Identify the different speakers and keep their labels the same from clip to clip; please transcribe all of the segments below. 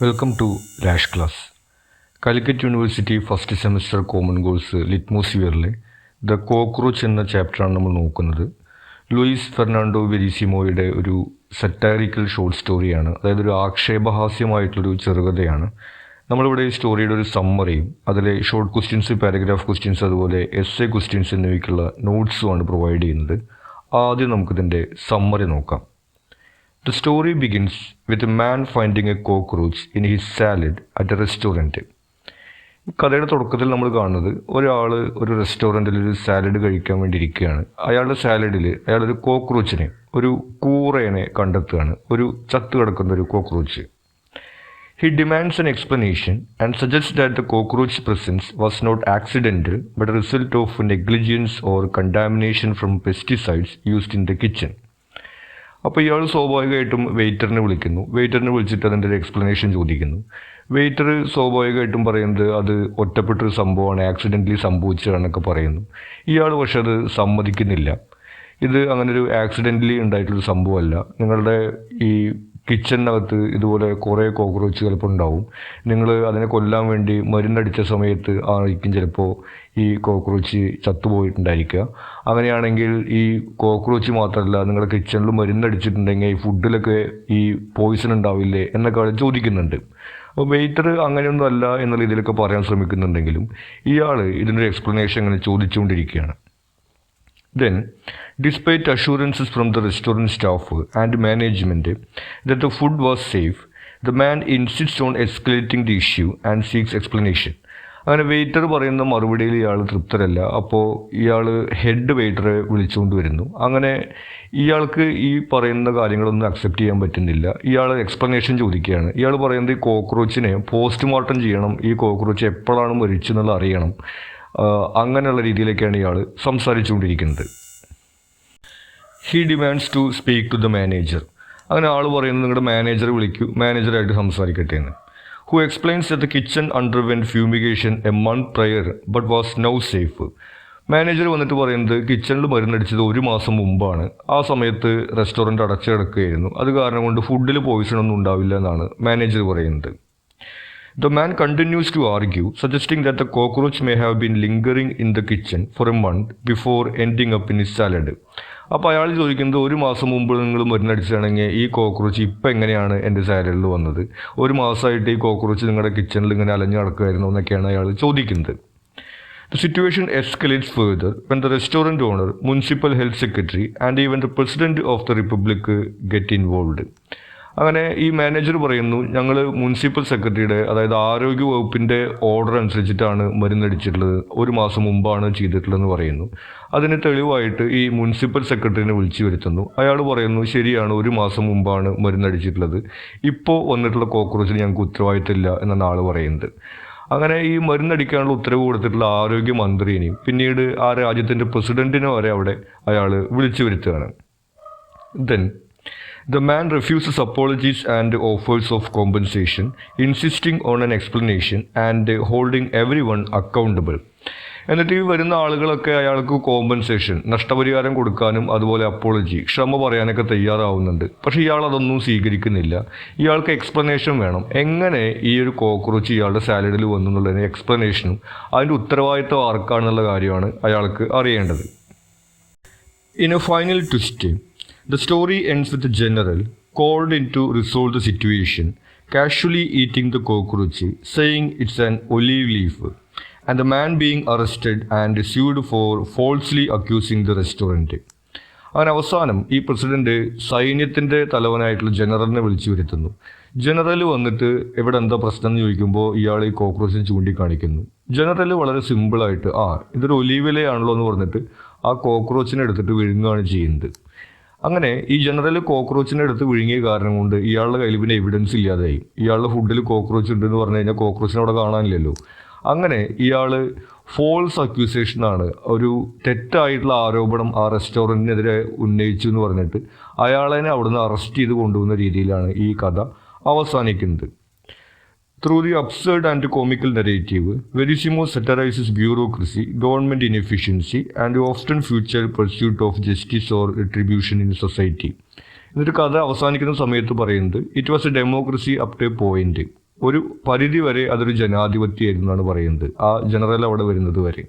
Speaker 1: Welcome to Rash class. Calicut university first semester common course ലിറ്റ്മോസ്ഫിയറിലെ the cockroach എന്ന ചാപ്റ്ററാണ് നമ്മൾ നോക്കുന്നത്. ലൂയിസ് ഫെർണാണ്ടോ വെരിസിമോയുടെ ഒരു സറ്റാരിക്കൽ ഷോർട്ട് സ്റ്റോറിയാണ്, അതായത് ഒരു ആക്ഷേപഹാസ്യമായിട്ടുള്ളൊരു ചെറുകഥയാണ്. നമ്മളിവിടെ ഈ സ്റ്റോറിയുടെ ഒരു സമ്മറിയും അതിലെ ഷോർട്ട് ക്വസ്റ്റ്യൻസ്, പാരഗ്രാഫ് ക്വസ്റ്റ്യൻസ്, അതുപോലെ എസ്സേ ക്വസ്റ്റ്യൻസ് എന്നിവയ്ക്കുള്ള നോട്ട്സുമാണ് പ്രൊവൈഡ് ചെയ്യുന്നത്. ആദ്യം നമുക്കിതിൻ്റെ സമ്മറി നോക്കാം. The story begins with a man finding a cockroach in his salad at a restaurant. കഥയുടെ തുടക്കത്തിൽ നമ്മൾ കാണുന്നത് ഒരാൾ ഒരു റെസ്റ്റോറൻറ്റിൽ ഒരു സാലഡ് കഴിക്കാൻ വേണ്ടി ഇരിക്കുകയാണ്. അയാളുടെ സാലഡിൽ അയാളൊരു കോക്രോച്ചിനെ, ഒരു കൂറേനെ കണ്ടെത്തുകയാണ്, ഒരു ചത്തു കിടക്കുന്ന ഒരു cockroach. He demands an explanation and suggests that the cockroach presence was not accidental but a result of negligence or contamination from pesticides used in the kitchen. അപ്പോൾ ഇയാൾ സ്വാഭാവികമായിട്ടും വെയിറ്ററിനെ വിളിച്ചിട്ട് അതിൻ്റെ ഒരു എക്സ്പ്ലനേഷൻ ചോദിക്കുന്നു. വെയിറ്റർ സ്വാഭാവികമായിട്ടും പറയുന്നത് അത് ഒറ്റപ്പെട്ടൊരു സംഭവമാണ്, ആക്സിഡൻ്റലി സംഭവിച്ചതാണെന്നൊക്കെ പറയുന്നു. ഇയാൾ പക്ഷെ അത് സമ്മതിക്കുന്നില്ല. ഇത് അങ്ങനൊരു ആക്സിഡൻ്റലി ഉണ്ടായിട്ടുള്ളൊരു സംഭവമല്ല. നിങ്ങളുടെ ഈ കിച്ചണിനകത്ത് ഇതുപോലെ കുറേ കോക്രോച്ച് ചിലപ്പോൾ ഉണ്ടാവും. നിങ്ങൾ അതിനെ കൊല്ലാൻ വേണ്ടി മരുന്നടിച്ച സമയത്ത് ആയിരിക്കും ചിലപ്പോൾ ഈ കോക്രോച്ച് ചത്തുപോയിട്ടുണ്ടായിരിക്കുക. അങ്ങനെയാണെങ്കിൽ ഈ കോക്രോച്ച് മാത്രമല്ല, നിങ്ങളുടെ കിച്ചണിൽ മരുന്നടിച്ചിട്ടുണ്ടെങ്കിൽ ഈ ഫുഡിലൊക്കെ ഈ പോയിസൺ ഉണ്ടാവില്ലേ എന്നൊക്കെ ചോദിക്കുന്നുണ്ട്. അപ്പോൾ വെയിറ്റർ അങ്ങനെയൊന്നും അല്ല എന്നുള്ള രീതിയിലൊക്കെ പറയാൻ ശ്രമിക്കുന്നുണ്ടെങ്കിലും ഇയാൾ ഇതിനൊരു എക്സ്പ്ലനേഷൻ അങ്ങനെ ചോദിച്ചുകൊണ്ടിരിക്കുകയാണ്. Then, despite assurances from the restaurant staff and management that the food was safe, the man insists on escalating the issue and seeks explanation. അങ്ങനെ വെയിറ്റർ പറയുന്ന മറുപടിയിൽ ഇയാൾ തൃപ്തരല്ല. അപ്പോൾ ഇയാൾ ഹെഡ് വെയിറ്ററെ വിളിച്ചുകൊണ്ട് വരുന്നു. അങ്ങനെ ഇയാൾക്ക് ഈ പറയുന്ന കാര്യങ്ങളൊന്നും അക്സെപ്റ്റ് ചെയ്യാൻ പറ്റുന്നില്ല. ഇയാൾ എക്സ്പ്ലനേഷൻ ചോദിക്കുകയാണ്. ഇയാൾ പറയുന്നത് ഈ കോക്രോച്ചിനെ പോസ്റ്റ്മോർട്ടം ചെയ്യണം, ഈ കോക്രോച്ച് എപ്പോഴാണ് മരിച്ചെന്നുള്ളത് അറിയണം. അങ്ങനെയുള്ള രീതിയിലേക്കാണ് ഇയാൾ സംസാരിച്ചുകൊണ്ടിരിക്കുന്നത്. He demands to speak to the manager. അങ്ങനെ ആൾ പറയുന്നത് നിങ്ങളുടെ മാനേജറെ വിളിക്കൂ, മാനേജറായിട്ട് സംസാരിക്കട്ടെ എന്ന്. Who explains that the kitchen underwent fumigation a month prior but was now safe. Manager വന്നിട്ട് പറയുന്നത് കിച്ചണിൽ മരുന്നടിച്ചത് 1 മാസം മുമ്പാണ്. ആ സമയത്ത് റെസ്റ്റോറൻറ്റ് അടച്ചു കിടക്കുകയായിരുന്നു. അത് കാരണം കൊണ്ട് ഫുഡിൽ പോയിസൺ ഒന്നും ഉണ്ടാവില്ല എന്നാണ് മാനേജർ പറയുന്നത്. The man continues to argue, suggesting that the cockroach may have been lingering in the kitchen for a month before ending up in his salad. അപ്പോൾ അയാൾ ചോദിക്കുന്നത് 1 മാസം മുമ്പ് നിങ്ങൾ മരുന്നടിച്ചാണെങ്കിൽ ഈ കോക്രോച്ച് ഇപ്പം എങ്ങനെയാണ് എൻ്റെ സാലഡിൽ വന്നത്? 1 മാസമായിട്ട് ഈ കോക്രോച്ച് നിങ്ങളുടെ കിച്ചണിൽ ഇങ്ങനെ അലഞ്ഞു നടക്കുമായിരുന്നു എന്നൊക്കെയാണ് അയാൾ ചോദിക്കുന്നത്. The situation escalates further when the restaurant owner, municipal health secretary and even the president of the republic get involved. അങ്ങനെ ഈ മാനേജർ പറയുന്നു, ഞങ്ങൾ മുനിസിപ്പൽ സെക്രട്ടറിയുടെ, അതായത് ആരോഗ്യ വകുപ്പിൻ്റെ ഓർഡർ അനുസരിച്ചിട്ടാണ് മരുന്നടിച്ചിട്ടുള്ളത്, 1 മാസം മുമ്പാണ് ചെയ്തിട്ടുള്ളതെന്ന് പറയുന്നു. അതിന് തെളിവായിട്ട് ഈ മുനിസിപ്പൽ സെക്രട്ടറിനെ വിളിച്ചു വരുത്തുന്നു. അയാൾ പറയുന്നു ശരിയാണ്, 1 മാസം മുമ്പാണ് മരുന്നടിച്ചിട്ടുള്ളത്, ഇപ്പോൾ വന്നിട്ടുള്ള കോക്രോച്ചിന് ഞങ്ങൾക്ക് ഉത്തരവാദിത്തമില്ല എന്നാണ് ആൾ പറയുന്നത്. അങ്ങനെ ഈ മരുന്നടിക്കാനുള്ള ഉത്തരവ് കൊടുത്തിട്ടുള്ള ആരോഗ്യമന്ത്രിനെയും പിന്നീട് ആ രാജ്യത്തിൻ്റെ പ്രസിഡന്റിനെ വരെ അവിടെ അയാൾ വിളിച്ചു വരുത്തുകയാണ്. Then the man refuses apologies and offers of compensation, insisting on an explanation and holding everyone accountable. എന്നിട്ട് ഈ വരുന്ന ആളുകളൊക്കെ അയാൾക്ക് കോമ്പൻസേഷൻ, നഷ്ടപരിഹാരം കൊടുക്കാനും അതുപോലെ അപ്പോളജി, ക്ഷമ പറയാനൊക്കെ തയ്യാറാവുന്നുണ്ട്. പക്ഷേ ഇയാൾ അതൊന്നും സ്വീകരിക്കുന്നില്ല. ഇയാൾക്ക് എക്സ്പ്ലനേഷൻ വേണം, എങ്ങനെ ഈ ഒരു കോക്രോച്ച് ഇയാളുടെ സാലഡിൽ വന്നു എന്നുള്ളതിന് എക്സ്പ്ലനേഷനും അതിൻ്റെ ഉത്തരവാദിത്വം ആർക്കാണെന്നുള്ള കാര്യമാണ് അയാൾക്ക് അറിയേണ്ടത്. In A final twist, the story ends with the general called in to resolve the situation, casually eating the cockroach, saying it's an olive leaf, and the man being arrested and sued for falsely accusing the restaurant. അങ്ങനെ അവസാനം ഈ president സൈന്യത്തിൻ്റെ തലവനായിട്ടുള്ള ജനറലിനെ വിളിച്ചു വരുത്തുന്നു. General വന്നിട്ട് ഇവിടെ എന്താ പ്രശ്നം എന്ന് ചോദിക്കുമ്പോൾ ഇയാൾ ഈ കോക്രോച്ചിനെ ചൂണ്ടിക്കാണിക്കുന്നു. ജനറൽ വളരെ സിമ്പിളായിട്ട് ഇതൊരു ഒലീവിലയാണല്ലോ എന്ന് പറഞ്ഞിട്ട് ആ കോക്രോച്ചിനെ എടുത്തിട്ട് വിഴുങ്ങുകയാണ് ചെയ്യുന്നത്. അങ്ങനെ ഈ ജനറൽ കോക്രോച്ചിനെ എടുത്ത് വിഴുങ്ങിയ കാരണം കൊണ്ട് ഇയാളുടെ കയ്യിൽ പിന്നെ എവിഡൻസ് ഇല്ലാതായി. ഇയാളുടെ ഫുഡിൽ കോക്രോച്ച് ഉണ്ടെന്ന് പറഞ്ഞു കഴിഞ്ഞാൽ കോക്രോച്ചിനെ അവിടെ കാണാനില്ലല്ലോ. അങ്ങനെ ഇയാൾ ഫോൾസ് അക്യൂസേഷനാണ്, ഒരു തെറ്റായിട്ടുള്ള ആരോപണം ആ റെസ്റ്റോറൻറ്റിനെതിരെ ഉന്നയിച്ചു എന്ന് പറഞ്ഞിട്ട് അയാളെ അവിടുന്ന് അറസ്റ്റ് ചെയ്ത് കൊണ്ടുപോകുന്ന രീതിയിലാണ് ഈ കഥ അവസാനിക്കുന്നത്. Through the absurd and comical narrative, Verissimo satirizes bureaucracy, government inefficiency, and the often future pursuit of justice or retribution in society. എന്നിട്ട് കഥ അവസാനിക്കുന്ന സമയത്ത് പറയുന്നത് it was a democracy up to a point. ഒരു പരിധി വരെ അതൊരു ജനാധിപത്യമായിരുന്നു എന്നാണ് പറയുന്നത്, ആ ജനറൽ അവിടെ വരുന്നത് വരെ.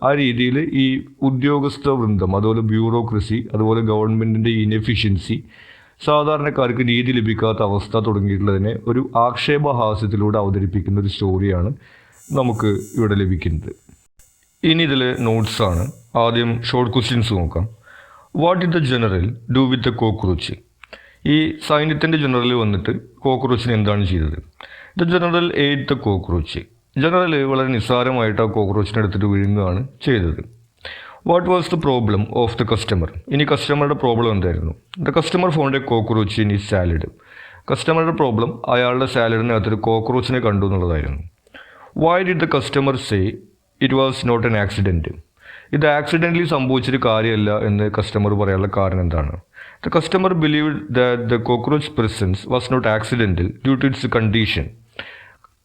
Speaker 1: ആ രീതിയിൽ ഈ ഉദ്യോഗസ്ഥ വൃന്ദം, അതുപോലെ ബ്യൂറോക്രസി, അതുപോലെ ഗവൺമെൻറ്റിൻ്റെ ഇനെഫിഷ്യൻസി, സാധാരണക്കാർക്ക് നീതി ലഭിക്കാത്ത അവസ്ഥ തുടങ്ങിയിട്ടുള്ളതിനെ ഒരു ആക്ഷേപഹാസ്യത്തിലൂടെ അവതരിപ്പിക്കുന്ന ഒരു സ്റ്റോറിയാണ് നമുക്ക് ഇവിടെ ലഭിക്കുന്നത്. ഇനി ഇതിൽ നോട്ട്സാണ്. ആദ്യം ഷോർട്ട് ക്വസ്റ്റ്യൻസ് നോക്കാം. What did the general do with the cockroach? ഈ സൈന്യത്തിൻ്റെ ജനറൽ വന്നിട്ട് കോക്രോച്ചിന് എന്താണ് ചെയ്തത്? The general ate the cockroach. General വളരെ നിസ്സാരമായിട്ട് ആ കോക്രോച്ചിനെ എടുത്തിട്ട് വിഴുങ്ങുകയാണ് ചെയ്തത്. What was the problem of the customer? ഇനി കസ്റ്റമറുടെ പ്രോബ്ലം എന്തായിരുന്നു? The customer found a cockroach in his salad. കസ്റ്റമറുടെ പ്രോബ്ലം അയാളുടെ സാലഡിനകത്തൊരു കോക്രോച്ചിനെ കണ്ടു എന്നുള്ളതായിരുന്നു. Why did the customer say it was not N accident? ഇത് ആക്സിഡൻ്റലി സംഭവിച്ചൊരു കാര്യമല്ല എന്ന് കസ്റ്റമർ പറയാനുള്ള കാരണം എന്താണ്? The customer believed that the cockroach presence was not accidental due to its condition.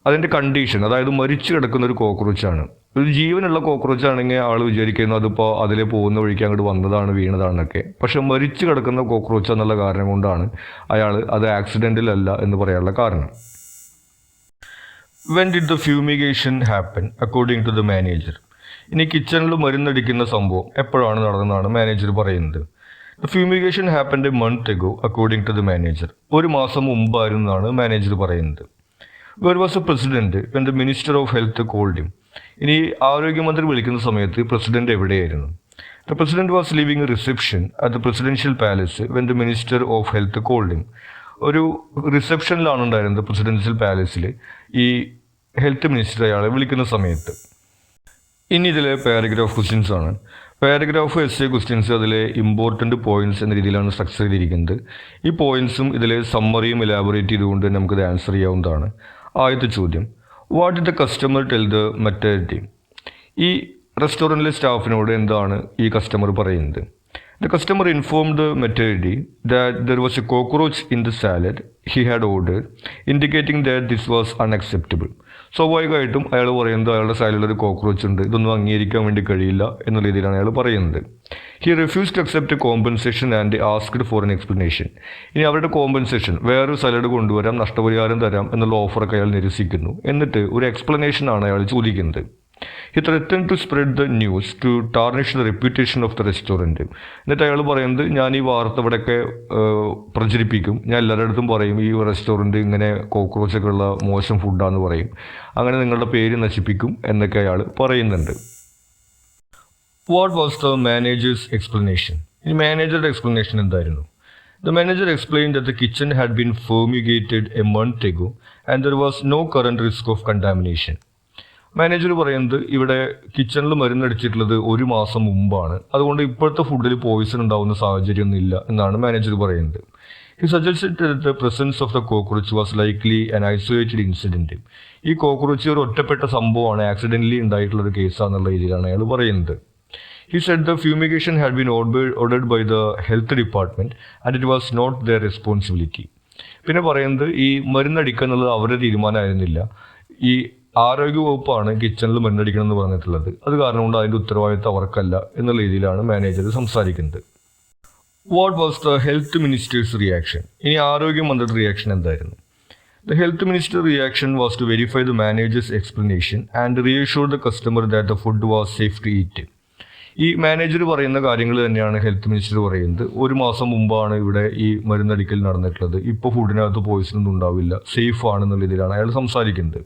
Speaker 1: അതിൻ്റെ കണ്ടീഷൻ, അതായത് മരിച്ചു കിടക്കുന്ന ഒരു കോക്രോച്ചാണ്. ഒരു ജീവനുള്ള കോക്രോച്ച് ആണെങ്കിൽ ആൾ വിചാരിക്കുന്നു അതിപ്പോൾ അതിലെ പോകുന്ന വഴിക്ക് അങ്ങോട്ട് വന്നതാണ്, വീണതാണെന്നൊക്കെ. പക്ഷെ മരിച്ചു കിടക്കുന്ന കോക്രോച്ച് എന്നുള്ള കാരണം കൊണ്ടാണ് അയാൾ അത് ആക്സിഡൻ്റൽ അല്ല എന്ന് പറയാനുള്ള കാരണം. When did the fumigation happen according to the manager? ഇനി കിച്ചണിൽ മരുന്നടിക്കുന്ന സംഭവം എപ്പോഴാണ് നടന്നതെന്നാണ് മാനേജർ പറയുന്നത്. The fumigation happened a month ago according to the manager. ഒരു മാസം മുമ്പായിരുന്നാണ് മാനേജർ പറയുന്നത്. Where was a president when the minister of health called him? ഇനി ആരോഗ്യമന്ത്രി വിളിക്കുന്ന സമയത്ത് പ്രസിഡന്റ് എവിടെയായിരുന്നു? The president was living a reception at the presidential palace when the minister of health called him. ഒരു റിസപ്ഷനിലാണ് ഉണ്ടായിരുന്നത് പ്രസിഡൻഷ്യൽ പാലസിൽ ഈ health minister അയാളെ വിളിക്കുന്ന സമയത്ത്. ഇനി ഇതിലെ പാരഗ്രാഫ് ക്വസ്റ്റ്യൻസ് ആണ്. പാരഗ്രാഫ് എസ് എ ക്വസ്റ്റ്യൻസ് അതിലെ ഇമ്പോർട്ടൻറ്റ് പോയിന്റ്സ് എന്ന രീതിയിലാണ് സ്ട്രക്ചർ ചെയ്തിരിക്കുന്നത്. ഈ പോയിന്റ്സും ഇതിലെ സമ്മറിയും ഇലാബറേറ്റ് ചെയ്തുകൊണ്ട് നമുക്കിത് ആൻസർ ചെയ്യാവുന്നതാണ്. ആദ്യത്തെ ചോദ്യം, what did the customer tell the maternity? ഈ റെസ്റ്റോറൻറ്റിലെ സ്റ്റാഫിനോട് എന്താണ് ഈ കസ്റ്റമർ പറയുന്നത്? The customer informed the maternity that there was A cockroach in the salad he had ordered indicating that this was unacceptable. സ്വാഭാവികമായിട്ടും അയാൾ പറയുന്നത് അയാളുടെ സാലഡിലൊരു കോക്രോച്ച് ഉണ്ട്, ഇതൊന്നും അംഗീകരിക്കാൻ വേണ്ടി കഴിയില്ല എന്ന രീതിയിലാണ് അയാൾ പറയുന്നത്. He refuse to accept compensation and asked for an explanation. ഇനി അവരുടെ കോമ്പൻസേഷൻ, വേറൊരു സാലഡ് കൊണ്ടുവരാം, നഷ്ടപരിഹാരം തരാം എന്നുള്ള ഓഫറൊക്കെ അയാൾ നിരസിക്കുന്നു. എന്നിട്ട് ഒരു എക്സ്പ്ലനേഷനാണ് അയാൾ ചോദിക്കുന്നത്. He threatened to spread the news to tarnish the reputation of the restaurant. എന്നിട്ട് അയാൾ പറയുന്നത് ഞാൻ ഈ വാർത്ത ഇവിടെയൊക്കെ പ്രചരിപ്പിക്കും, ഞാൻ എല്ലാവരുടെ അടുത്തും പറയും ഈ റെസ്റ്റോറൻറ്റ് ഇങ്ങനെ കോക്രോച്ചൊക്കെ ഉള്ള മോശം ഫുഡാന്ന് പറയും, അങ്ങനെ നിങ്ങളുടെ പേര് നശിപ്പിക്കും എന്നൊക്കെ അയാൾ പറയുന്നുണ്ട്. What was the manager's explanation? ഇനി മാനേജറുടെ എക്സ്പ്ലനേഷൻ എന്തായിരുന്നു? The manager explained that the kitchen had been fumigated a month ago and there was no current risk of contamination. Manager പറയുന്നത് ഇവിടെ കിച്ചണിൽ മരുന്നടിച്ചിട്ടുള്ളത് ഒരു മാസം മുമ്പാണ്, അതുകൊണ്ട് ഇപ്പോഴത്തെ ഫുഡിൽ പോയിസൺ ഉണ്ടാവുന്ന സാഹചര്യമൊന്നും ഇല്ല എന്നാണ് മാനേജർ പറയുന്നത്. He suggested that the presence of the cockroach was likely an isolated incident. ഈ കോക്രോച്ച് ഒരു ഒറ്റപ്പെട്ട സംഭവമാണ്, ആക്സിഡൻ്റലി ഉണ്ടായിട്ടുള്ള ഒരു കേസാണെന്നുള്ള രീതിയിലാണ് അയാൾ പറയുന്നത്. He said the fumigation had been ordered by the health department and it was not their responsibility. പിന്നെ പറയുന്നത് ഈ മരുന്നടിക്കുക എന്നുള്ളത് അവരുടെ തീരുമാനമായിരുന്നില്ല, ഈ ആരോഗ്യവകുപ്പാണ് കിച്ചണിൽ മരുന്നടിക്കണം എന്ന് പറഞ്ഞിട്ടുള്ളത്, അത് കാരണം കൊണ്ട് അതിൻ്റെ ഉത്തരവാദിത്വം അവർക്കല്ല എന്നുള്ള രീതിയിലാണ് മാനേജർ സംസാരിക്കുന്നത്. What was the health ministers reaction? ഇനി ആരോഗ്യമന്ത്രിയുടെ റിയാക്ഷൻ എന്തായിരുന്നു? The health minister reaction was to verify the manager's explanation and reassure the customer that the food was safe to eat. ഈ മാനേജർ പറയുന്ന കാര്യങ്ങൾ തന്നെയാണ് ഹെൽത്ത് മിനിസ്റ്റർ പറയുന്നത്. ഒരു മാസം മുമ്പാണ് ഇവിടെ ഈ മരുന്നടിക്കൽ നടന്നിട്ടുള്ളത്, ഇപ്പോൾ ഫുഡിനകത്ത് പോയിസൺ ഒന്നും ഉണ്ടാവില്ല, സേഫ് ആണെന്നുള്ള രീതിയിലാണ് അയാൾ സംസാരിക്കുന്നത്.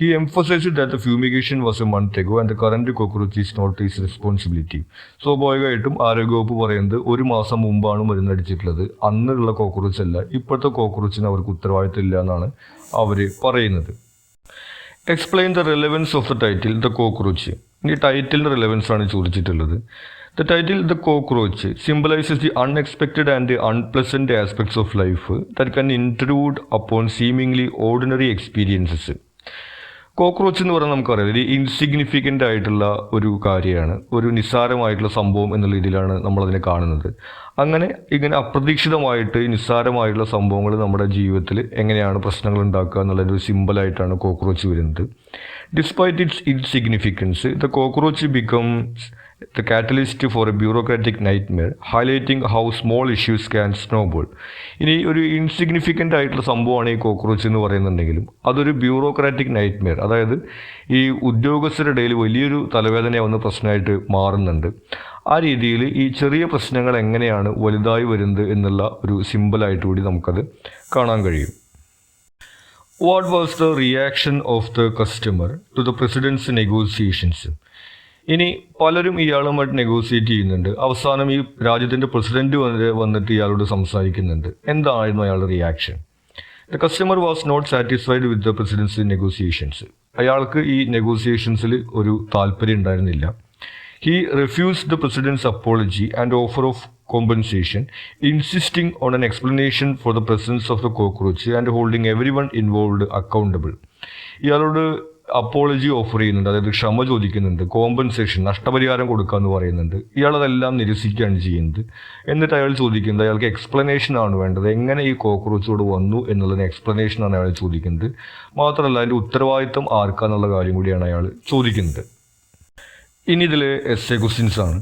Speaker 1: He emphasized that the fumigation was a month ago and the current cockroach is not his responsibility. സ്വാഭാവികമായിട്ടും ആരോഗ്യവകുപ്പ് പറയുന്നത് ഒരു മാസം മുമ്പാണ് മരുന്നടിച്ചിട്ടുള്ളത്, അന്നുള്ള കോക്രോച്ച് അല്ല, ഇപ്പോഴത്തെ കോക്രോച്ചിന് അവർക്ക് ഉത്തരവാദിത്തം ഇല്ല എന്നാണ് അവർ പറയുന്നത്. Explain the relevance of the title the cockroach. ഈ ടൈറ്റിലിൻ്റെ റെലവൻസ് ആണ് ചോദിച്ചിട്ടുള്ളത്. The title The Cockroach symbolizes the unexpected and the unpleasant aspects of life that can intrude upon seemingly ordinary experiences. Cockroach എന്ന് പറഞ്ഞാൽ നമുക്കറിയാം ഒരു ഇൻസിഗ്നിഫിക്കൻ്റ് ആയിട്ടുള്ള ഒരു കാര്യമാണ്, ഒരു നിസ്സാരമായിട്ടുള്ള സംഭവം എന്നുള്ള രീതിയിലാണ് നമ്മളതിനെ കാണുന്നത്. ഇങ്ങനെ അപ്രതീക്ഷിതമായിട്ട് നിസ്സാരമായിട്ടുള്ള സംഭവങ്ങൾ നമ്മുടെ ജീവിതത്തിൽ എങ്ങനെയാണ് പ്രശ്നങ്ങൾ ഉണ്ടാക്കുക എന്നുള്ളൊരു സിമ്പിളായിട്ടാണ് കോക്രോച്ച് വരുന്നത്. Despite its insignificance the cockroach becomes the catalyst for a bureaucratic nightmare, highlighting how small issues can snowball. ഇനി ഒരു ഇൻസിഗ്നിഫിക്കൻ്റ് ആയിട്ടുള്ള സംഭവമാണ് ഈ കോക്രോച്ച് എന്ന് പറയുന്നുണ്ടെങ്കിലും അതൊരു ബ്യൂറോക്രാറ്റിക് നൈറ്റ്മെയർ, അതായത് ഈ ഉദ്യോഗസ്ഥരുടെ ഇടയിൽ വലിയൊരു തലവേദനയാവുന്ന പ്രശ്നമായിട്ട് മാറുന്നുണ്ട്. ആ രീതിയിൽ ഈ ചെറിയ പ്രശ്നങ്ങൾ എങ്ങനെയാണ് വലുതായി വരുന്നത് എന്നുള്ള ഒരു സിമ്പിളായിട്ട് കൂടി നമുക്കത് കാണാൻ കഴിയും. What was the reaction of the customer to the president's negotiations? ഇനി പലരും ഇയാളുമായിട്ട് നെഗോസിയേറ്റ് ചെയ്യുന്നുണ്ട്. അവസാനം ഈ രാജ്യത്തിൻ്റെ പ്രസിഡന്റ് വന്നിട്ട് ഇയാളോട് സംസാരിക്കുന്നുണ്ട്. എന്തായിരുന്നു അയാളുടെ reaction? The customer was not satisfied with the president's negotiations. അയാൾക്ക് ഈ നെഗോസിയേഷൻസിൽ ഒരു താല്പര്യം ഉണ്ടായിരുന്നില്ല. He refused the president's apology and offer of compensation, insisting on an explanation for the presence of the cockroach and holding everyone involved accountable. ഇയാളോട് apology offer ചെയ്യുന്നുണ്ട്, അതായത് ക്ഷമ ചോദിക്കുന്നുണ്ട്, കോമ്പൻസേഷൻ നഷ്ടപരിഹാരം കൊടുക്കാമെന്ന് പറയുന്നുണ്ട്. ഇയാളതെല്ലാം നിരസിക്കുകയാണ് ചെയ്യുന്നത്. എന്നിട്ട് അയാൾ ചോദിക്കുന്നത്, അയാൾക്ക് എക്സ്പ്ലനേഷൻ ആണ് വേണ്ടത്, എങ്ങനെ ഈ കോക്രോച്ചോട് വന്നു എന്നുള്ളതിന് എക്സ്പ്ലനേഷനാണ് അയാൾ ചോദിക്കുന്നത്. മാത്രമല്ല അതിൻ്റെ ഉത്തരവാദിത്വം ആർക്കാന്നുള്ള കാര്യം കൂടിയാണ് അയാൾ ചോദിക്കുന്നത്. ഇനി ഇതിലെ എസ്സേ ക്വസ്റ്റ്യൻസ് ആണ്.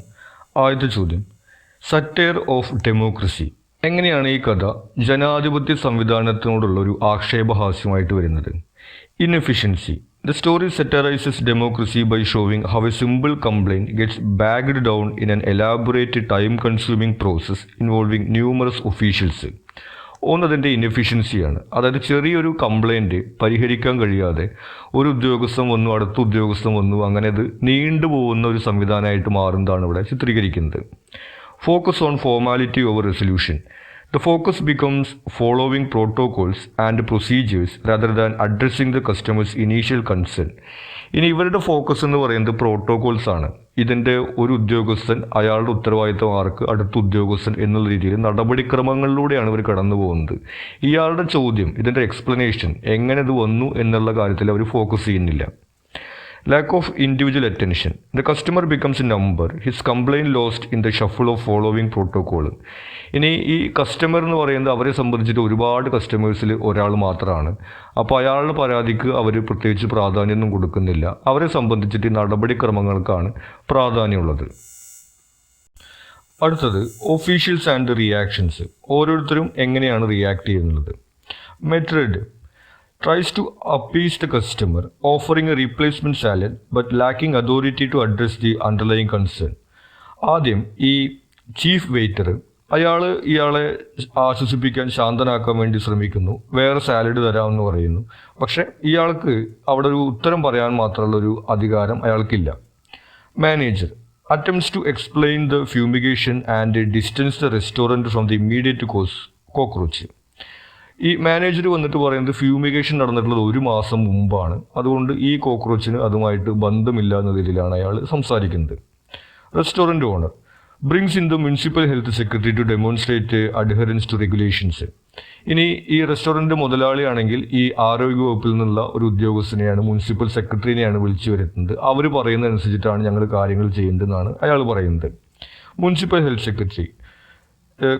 Speaker 1: ആദ്യത്തെ ചോദ്യം, സറ്റയർ ഓഫ് ഡെമോക്രസി. എങ്ങനെയാണ് ഈ കഥ ജനാധിപത്യ സംവിധാനത്തിനോടുള്ള ഒരു ആക്ഷേപഹാസ്യമായിട്ട് വരുന്നത്? Inefficiency. The story satirises democracy by showing how a simple complaint gets bogged down in an elaborate time consuming process involving numerous officials. ഒന്നതിൻ്റെ ഇൻഎഫിഷ്യൻസിയാണ്, അതായത് ചെറിയൊരു കംപ്ലൈൻറ്റ് പരിഹരിക്കാൻ കഴിയാതെ ഒരു ഉദ്യോഗസ്ഥൻ വന്നു, അടുത്ത ഉദ്യോഗസ്ഥൻ വന്നു, അങ്ങനെ അത് നീണ്ടുപോകുന്ന ഒരു സംവിധാനമായിട്ട് മാറുന്നതാണ് ഇവിടെ ചിത്രീകരിക്കുന്നത്. Focus on formality over resolution. The focus becomes following protocols and procedures rather than addressing the customer's initial concern. ഇനി ഇവരുടെ ഫോക്കസ് എന്ന് പറയുന്നത് പ്രോട്ടോകോൾസ് ആണ്. ഇതിൻ്റെ ഒരു ഉദ്യോഗസ്ഥൻ അയാളുടെ ഉത്തരവാദിത്തം ആർക്ക്, അടുത്ത ഉദ്യോഗസ്ഥൻ എന്നുള്ള രീതിയിൽ നടപടിക്രമങ്ങളിലൂടെയാണ് ഇവർ കടന്നു പോകുന്നത്. ഇയാളുടെ ചോദ്യം, ഇതിൻ്റെ എക്സ്പ്ലനേഷൻ, എങ്ങനെ ഇത് വന്നു എന്നുള്ള കാര്യത്തിൽ അവർ ഫോക്കസ് ചെയ്യുന്നില്ല. Lack of individual attention. The customer becomes a number. His complaint lost in the shuffle of following protocol. ഇനി ഈ കസ്റ്റമർ എന്ന് പറയുന്നത് അവരെ സംബന്ധിച്ചിട്ട് ഒരുപാട് കസ്റ്റമേഴ്സിൽ ഒരാൾ മാത്രമാണ്. അപ്പോൾ അയാളുടെ പരാതിക്ക് അവർ പ്രത്യേകിച്ച് പ്രാധാന്യമൊന്നും കൊടുക്കുന്നില്ല. അവരെ സംബന്ധിച്ചിട്ട് നടപടിക്രമങ്ങൾക്കാണ് പ്രാധാന്യമുള്ളത്. അടുത്തത് ഒഫീഷ്യൽസ് ആൻഡ് റിയാക്ഷൻസ്. ഓരോരുത്തരും എങ്ങനെയാണ് റിയാക്ട് ചെയ്യുന്നത്? മെട്രിഡ് tries to appease the customer, offering a replacement salad but lacking authority to address the underlying concern. ആദ്യം ഈ ചീഫ് വെയിറ്റർ ഇയാളെ ആശ്വസിപ്പിക്കാൻ, ശാന്തനാക്കാൻ വേണ്ടി ശ്രമിക്കുന്നു. വേറെ സാലഡ് തരാമെന്ന് പറയുന്നു. പക്ഷെ ഇയാൾക്ക് അവിടെ ഒരു ഉത്തരം പറയാൻ മാത്രമുള്ളൊരു അധികാരം അയാൾക്കില്ല. Manager attempts to explain the fumigation and distance the restaurant from the immediate cause, cockroach. ഈ മാനേജർ വന്നിട്ട് പറയുന്നത് ഫ്യൂമിഗേഷൻ നടന്നിട്ടുള്ളത് 1 മാസം മുമ്പാണ്, അതുകൊണ്ട് ഈ കോക്രോച്ചിന് അതുമായിട്ട് ബന്ധമില്ല എന്ന രീതിയിലാണ് അയാൾ സംസാരിക്കുന്നത്. Restaurant owner brings in the municipal health secretary to demonstrate adherence to regulations. ഇനി ഈ റെസ്റ്റോറൻറ്റ് മുതലാളിയാണെങ്കിൽ ഈ ആരോഗ്യ വകുപ്പിൽ നിന്നുള്ള ഒരു ഉദ്യോഗസ്ഥനെയാണ്, മുനിസിപ്പൽ സെക്രട്ടറിനെയാണ് വിളിച്ചു വരുത്തുന്നത്. അവർ പറയുന്നതനുസരിച്ചിട്ടാണ് ഞങ്ങൾ കാര്യങ്ങൾ ചെയ്യേണ്ടതെന്നാണ് അയാൾ പറയുന്നത്. Municipal health secretary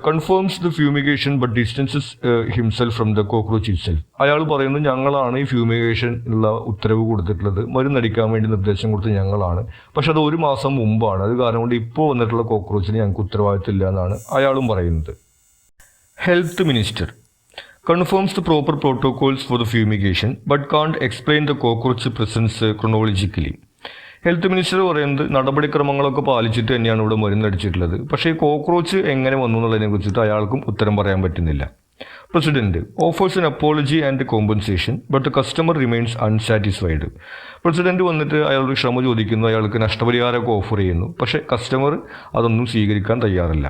Speaker 1: confirms the fumigation but distances himself from the cockroach itself. അയാൾ പറയുന്നത് ഞങ്ങളാണ് ഈ ഫ്യൂമിഗേഷൻ ഉള്ള ഉത്തരവ് കൊടുത്തിട്ടുള്ളത്, മരുന്നടിക്കാൻ വേണ്ടി നിർദ്ദേശം കൊടുത്തത് ഞങ്ങളാണ്, പക്ഷെ അത് 1 മാസം മുമ്പാണ്, അത് കാരണം കൊണ്ട് ഇപ്പോൾ വന്നിട്ടുള്ള കോക്രോച്ചിന് ഞങ്ങൾക്ക് ഉത്തരവാദിത്തമില്ല എന്നാണ് അയാളും പറയുന്നത്. Health minister confirms the proper protocols for the fumigation but can't explain the cockroach presence chronologically. Health minister പറയുന്നത് നടപടിക്രമങ്ങളൊക്കെ പാലിച്ചിട്ട് തന്നെയാണ് ഇവിടെ മരുന്നടിച്ചിട്ടുള്ളത്, പക്ഷേ ഈ കോക്രോച്ച് എങ്ങനെ വന്നു എന്നുള്ളതിനെ കുറിച്ചിട്ട് അയാൾക്കും ഉത്തരം പറയാൻ പറ്റുന്നില്ല. President offers N apology and compensation but the customer remains unsatisfied. President വന്നിട്ട് അയാളോട് ക്ഷമ ചോദിക്കുന്നു, അയാൾക്ക് നഷ്ടപരിഹാരമൊക്കെ ഓഫർ ചെയ്യുന്നു, പക്ഷേ കസ്റ്റമർ അതൊന്നും സ്വീകരിക്കാൻ തയ്യാറില്ല.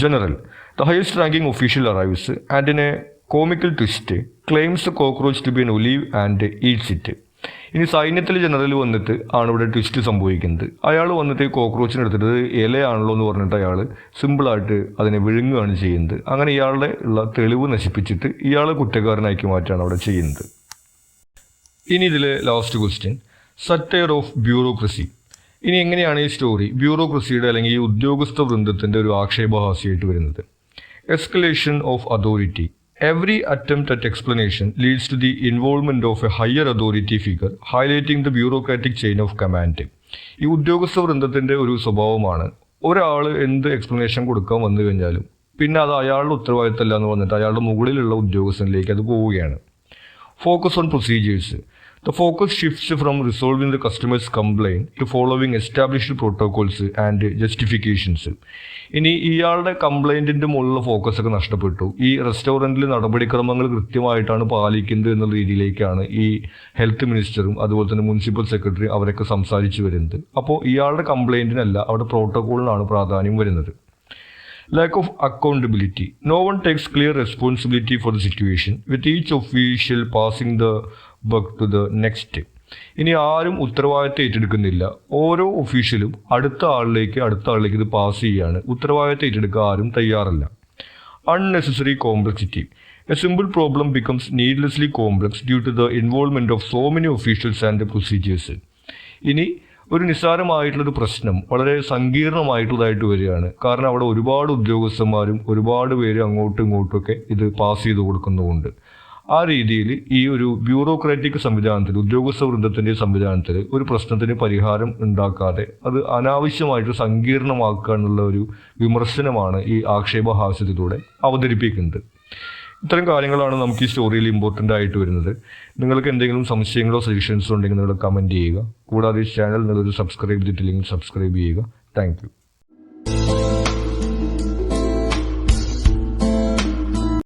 Speaker 1: General the highest ranking official arrives and in a comical twist claims the cockroach to be an olive and eats it. ഇനി സൈന്യത്തിൽ ജനറൽ വന്നിട്ട് ആണ് ഇവിടെ ട്വിസ്റ്റ് സംഭവിക്കുന്നത്. അയാൾ വന്നിട്ട് ഈ കോക്രോച്ചിന് എടുത്തിട്ട് ഇലയാണല്ലോ എന്ന് പറഞ്ഞിട്ട് അയാൾ സിമ്പിളായിട്ട് അതിനെ വിഴുങ്ങുകയാണ് ചെയ്യുന്നത്. അങ്ങനെ ഇയാളുടെ ഉള്ള തെളിവ് നശിപ്പിച്ചിട്ട് ഇയാളെ കുറ്റക്കാരനാക്കി മാറ്റാണ് അവിടെ ചെയ്യുന്നത്. ഇനി ഇതിലെ last question, satire of bureaucracy. ഇനി എങ്ങനെയാണ് ഈ സ്റ്റോറി ബ്യൂറോക്രസിയുടെ അല്ലെങ്കിൽ ഈ ഉദ്യോഗസ്ഥ വൃന്ദത്തിൻ്റെ ഒരു ആക്ഷേപഹാസ്യമായിട്ട് വരുന്നത്? Escalation of authority. Every attempt at explanation leads to the involvement of a higher authority figure, highlighting the bureaucratic chain of command. ഈ ഉദ്യോഗസ്ഥ വൃന്ദത്തിൻ്റെ ഒരു സ്വഭാവമാണ് ഒരാൾ എന്ത് എക്സ്പ്ലനേഷൻ കൊടുക്കാൻ വന്നു കഴിഞ്ഞാലും പിന്നെ അത് അയാളുടെ ഉത്തരവാദിത്തമല്ല എന്ന് വന്നിട്ട് അയാളുടെ മുകളിലുള്ള ഉദ്യോഗസ്ഥനിലേക്ക് അത് പോവുകയാണ്. Focus on procedures. The focus shifts from resolving the customer's complaint to following established protocols and justifications. ഇനി ഇയാളുടെ കംപ്ലൈൻറ്റിൻ്റെ മുകളിലുള്ള ഫോക്കസൊക്കെ നഷ്ടപ്പെട്ടു. ഈ റെസ്റ്റോറൻറ്റിൽ നടപടിക്രമങ്ങൾ കൃത്യമായിട്ടാണ് പാലിക്കുന്നത് എന്നുള്ള രീതിയിലേക്കാണ് ഈ ഹെൽത്ത് മിനിസ്റ്ററും അതുപോലെ തന്നെ മുനിസിപ്പൽ സെക്രട്ടറി അവരൊക്കെ സംസാരിച്ചു വരുന്നത്. അപ്പോൾ ഇയാളുടെ കംപ്ലൈൻറ്റിനല്ല അവിടെ പ്രോട്ടോക്കോളിനാണ് പ്രാധാന്യം വരുന്നത്. Lack of accountability. No one takes clear responsibility for the situation, with each official passing the buck to the next. ഇനി ആരും ഉത്തരവാദിത്തം ഏറ്റെടുക്കുന്നില്ല. ഓരോ ഒഫീഷ്യലും അടുത്ത ആളിലേക്ക് ഇത് പാസ് ചെയ്യാണ്. ഉത്തരവാദിത്തം ഏറ്റെടുക്കാൻ ആരും തയ്യാറല്ല. Unnecessary complexity. A simple problem becomes needlessly complex due to the involvement of so many officials and procedures. ഇനി ഒരു നിസ്സാരമായിട്ടുള്ളൊരു പ്രശ്നം വളരെ സങ്കീർണമായിട്ടുള്ളതായിട്ട് വരികയാണ്. കാരണം അവിടെ ഒരുപാട് ഉദ്യോഗസ്ഥന്മാരും ഒരുപാട് പേര് അങ്ങോട്ടും ഇങ്ങോട്ടുമൊക്കെ ഇത് പാസ് ചെയ്ത് കൊടുക്കുന്നുമുണ്ട്. ആ രീതിയിൽ ഈ ഒരു ബ്യൂറോക്രാറ്റിക് സംവിധാനത്തിൽ ഉദ്യോഗസ്ഥ വൃന്ദത്തിൻ്റെ സംവിധാനത്തിൽ ഒരു പ്രശ്നത്തിന് പരിഹാരം ഉണ്ടാക്കാതെ അത് അനാവശ്യമായിട്ട് സങ്കീർണമാക്കുക എന്നുള്ള ഒരു വിമർശനമാണ് ഈ ആക്ഷേപഹാസ്യത്തിലൂടെ അവതരിപ്പിക്കുന്നത്. ഇത്തരം കാര്യങ്ങളാണ് നമുക്ക് ഈ സ്റ്റോറിയിൽ ഇമ്പോർട്ടൻ്റ് ആയിട്ട് വരുന്നത്. നിങ്ങൾക്ക് എന്തെങ്കിലും സംശയങ്ങളോ സജഷൻസോ ഉണ്ടെങ്കിൽ നിങ്ങൾ കമൻറ്റ് ചെയ്യുക. കൂടാതെ ഈ ചാനൽ നിങ്ങളൊരു സബ്സ്ക്രൈബ് ചെയ്തിട്ടില്ലെങ്കിൽ സബ്സ്ക്രൈബ് ചെയ്യുക. Thank you.